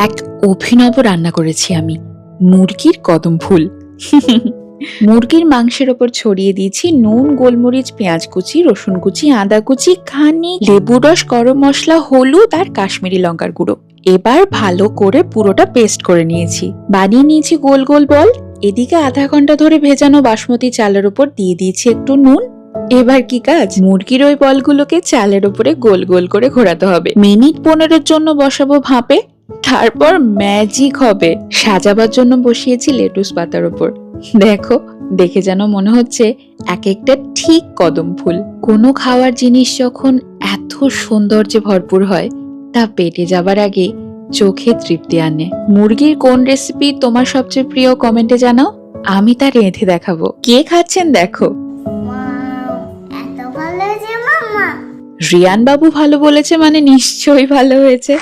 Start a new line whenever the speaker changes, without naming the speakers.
এক অভিনব রান্না করেছি আমি, মুরগির কদম ফুল। মুরগির মাংসের ওপর ছড়িয়ে দিয়েছি নুন, গোলমরিচ, পেঁয়াজ কুচি, রসুন কুচি, আদা কুচি, খানিক লেবু রস, গরম মশলা, হলুদ আর কাশ্মীরি লঙ্কার গুঁড়ো। এবার ভালো করে পুরোটা পেস্ট করে নিয়েছি। বানিয়ে নিয়েছি গোল গোল বল। এদিকে আধা ঘন্টা ধরে ভেজানো বাসমতি চালের উপর দিয়ে দিয়েছি একটু নুন। এবার কি কাজ, মুরগির ওই বলগুলোকে চালের উপরে গোল গোল করে ঘোরাতে হবে। মিনিট 15-এর জন্য বসাবো ভাপে। তারপর ম্যাজিক হবে, সাজাবার জন্য বসিয়েছি লেটুস পাতার উপর। দেখো, দেখে যেন মনে হচ্ছে এক একটা ঠিক কদম ফুল। কোনো খাওয়ার জিনিস যখন এত সৌন্দর্যে ভরপুর হয়, তা পেটে যাবার আগে চোখে তৃপ্তি আনে। মুরগির কোন রেসিপি তোমার সবচেয়ে প্রিয় কমেন্টে জানাও, আমি তা রেঁধে দেখাবো। কে খাচ্ছেন দেখো।
এত ভালো হয়েছে মাম্মা।
রিয়ান বাবু ভালো বলেছে মানে নিশ্চয়ই ভালো হয়েছে।